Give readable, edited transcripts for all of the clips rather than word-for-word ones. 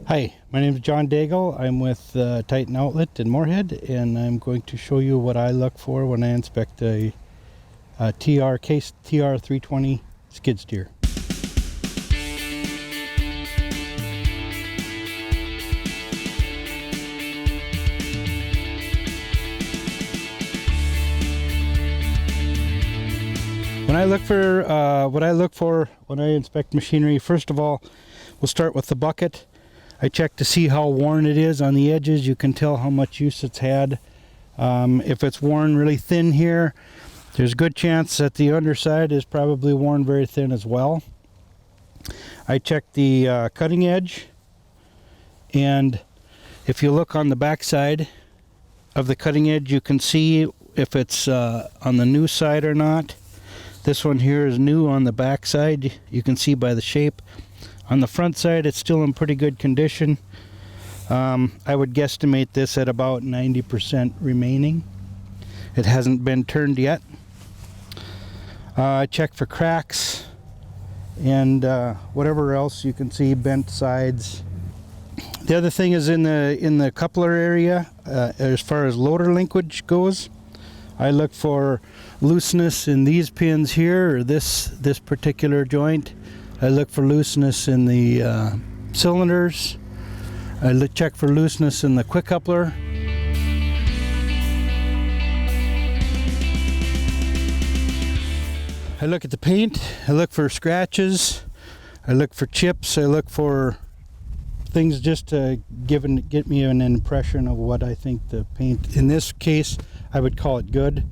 Hi, my name is John Daigle. I'm with Titan Outlet in Moorhead, and I'm going to show you what I look for when I inspect a Case TR320 skid steer. When I look for what I look for when I inspect machinery, first of all, we'll start with the bucket. I check to see how worn it is on the edges. You can tell how much use it's had. If it's worn really thin here, there's a good chance that the underside is probably worn very thin as well. I check the cutting edge, and if you look on the back side of the cutting edge, you can see if it's on the new side or not. This one here is new on the back side. You can see by the shape. On the front side, it's still in pretty good condition. I would guesstimate this at about 90% remaining. It hasn't been turned yet. I check for cracks and whatever else you can see, bent sides. The other thing is in the coupler area, as far as loader linkage goes, I look for looseness in these pins here, or this particular joint. I look for looseness in the cylinders. I check for looseness in the quick coupler. I look at the paint. I look for scratches. I look for chips. I look for things just to get me an impression of what I think the paint. In this case, I would call it good.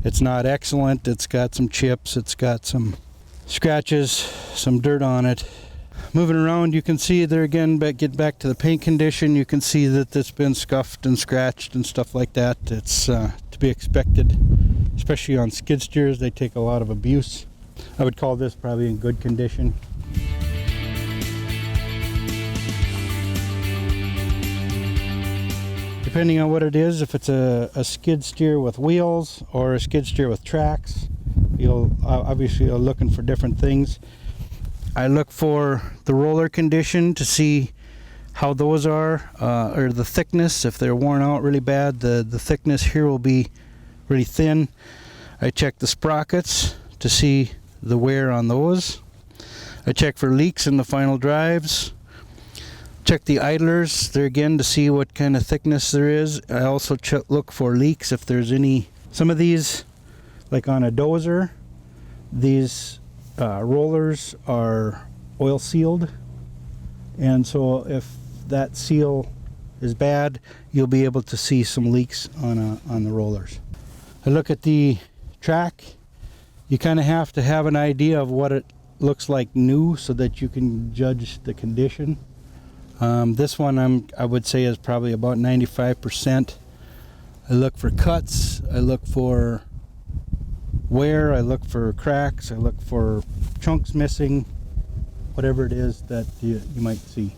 It's not excellent. It's got some chips. It's got some scratches, some dirt on it. Moving around, you can see there again, get back to the paint condition. You can see that it's been scuffed and scratched and stuff like that. It's to be expected, especially on skid steers. They take a lot of abuse. I would call this probably in good condition. Depending on what it is, if it's a skid steer with wheels or a skid steer with tracks, you'll obviously are looking for different things. I look for the roller condition to see how those are, or the thickness. If they're worn out really bad, the thickness here will be really thin. I check the sprockets to see the wear on those. I check for leaks in the final drives. Check the idlers there again to see what kind of thickness there is. I also look for leaks if there's any. Some of these, like on a dozer, these rollers are oil sealed, and so if that seal is bad, you'll be able to see some leaks on the rollers. I look at the track. You kind of have to have an idea of what it looks like new so that you can judge the condition. This one I would say is probably about 95%. I look for cuts. I look for wear. I look for cracks. I look for chunks missing, whatever it is that you might see.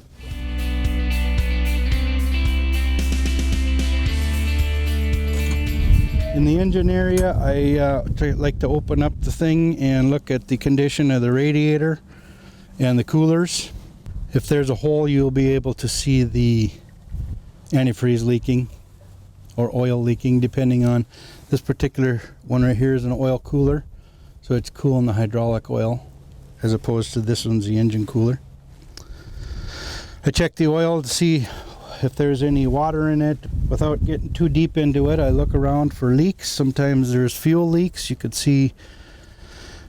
In the engine area, I like to open up the thing and look at the condition of the radiator and the coolers. If there's a hole, you'll be able to see the antifreeze leaking or oil leaking, depending on. This particular one right here is an oil cooler, so it's cooling the hydraulic oil, as opposed to this one's the engine cooler. I check the oil to see if there's any water in it. Without getting too deep into it, I look around for leaks. Sometimes there's fuel leaks. You could see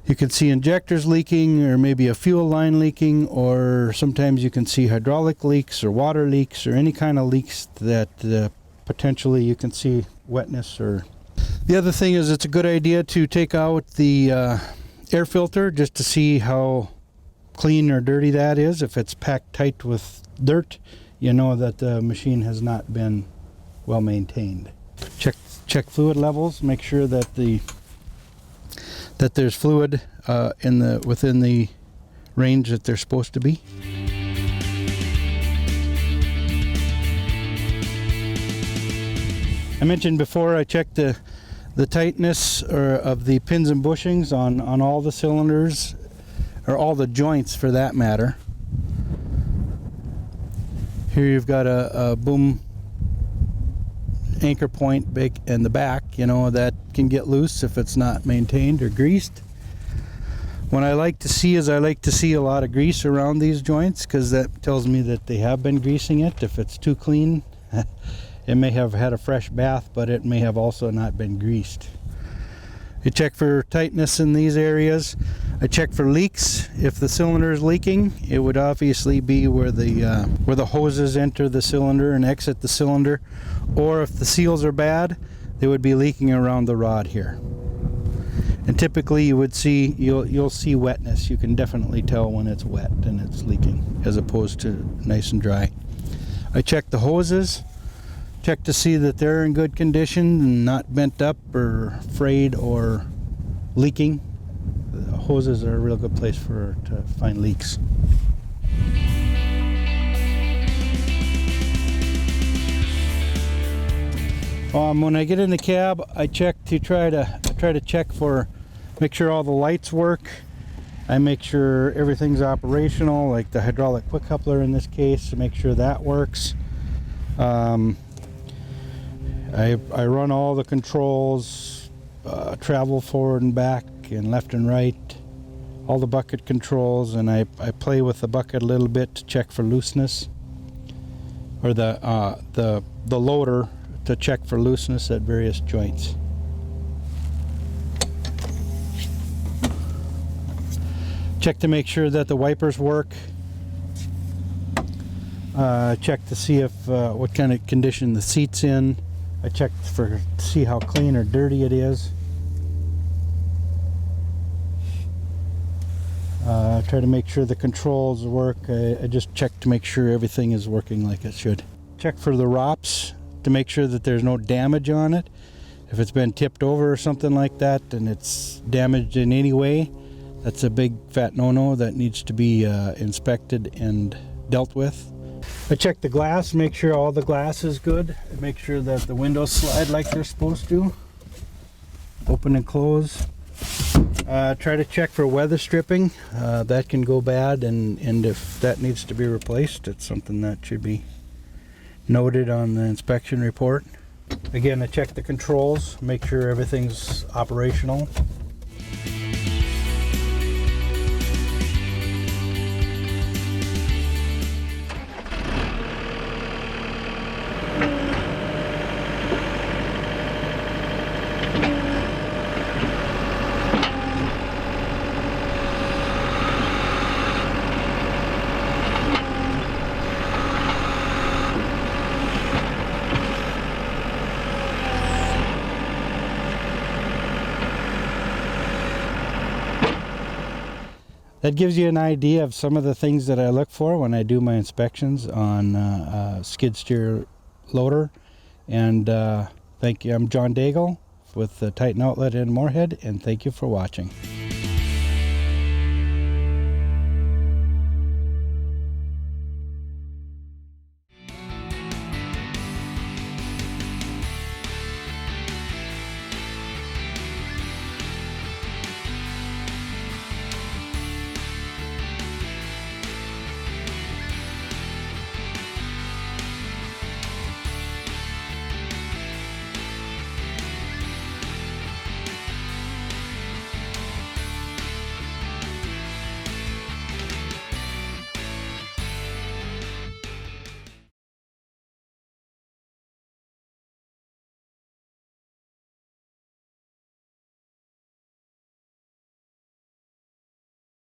injectors leaking, or maybe a fuel line leaking, or sometimes you can see hydraulic leaks or water leaks or any kind of leaks that potentially you can see wetness. Or the other thing is, it's a good idea to take out the air filter just to see how clean or dirty that is. If it's packed tight with dirt, you know that the machine has not been well maintained. Check fluid levels. Make sure that there's fluid within the range that they're supposed to be. I mentioned before I check the tightness of the pins and bushings on all the cylinders, or all the joints for that matter. Here you've got a boom anchor point big in the back, you know, that can get loose if it's not maintained or greased. What I like to see is I like to see a lot of grease around these joints, because that tells me that they have been greasing it. If it's too clean, it may have had a fresh bath, but it may have also not been greased. You check for tightness in these areas. I check for leaks. If the cylinder is leaking, it would obviously be where the hoses enter the cylinder and exit the cylinder, or if the seals are bad, they would be leaking around the rod here. And typically you'll see wetness. You can definitely tell when it's wet and it's leaking, as opposed to nice and dry. I check the hoses, check to see that they're in good condition and not bent up or frayed or leaking. The hoses are a real good place to find leaks. When I get in the cab, I check to try to check for, make sure all the lights work. I make sure everything's operational, like the hydraulic quick coupler in this case, to make sure that works. I run all the controls, travel forward and back and left and right, all the bucket controls, and I play with the bucket a little bit to check for looseness, or the loader to check for looseness at various joints. Check to make sure that the wipers work. Check to see if what kind of condition the seat's in. I check to see how clean or dirty it is. Try to make sure the controls work. I just check to make sure everything is working like it should. Check for the ROPS to make sure that there's no damage on it. If it's been tipped over or something like that and it's damaged in any way, that's a big fat no-no that needs to be inspected and dealt with. I check the glass, make sure all the glass is good, make sure that the windows slide like they're supposed to, open and close. Try to check for weather stripping. That can go bad, and if that needs to be replaced, it's something that should be noted on the inspection report. Again, I check the controls, make sure everything's operational. That gives you an idea of some of the things that I look for when I do my inspections on skid steer loader. And thank you. I'm John Daigle with the Titan Outlet in Moorhead, and thank you for watching.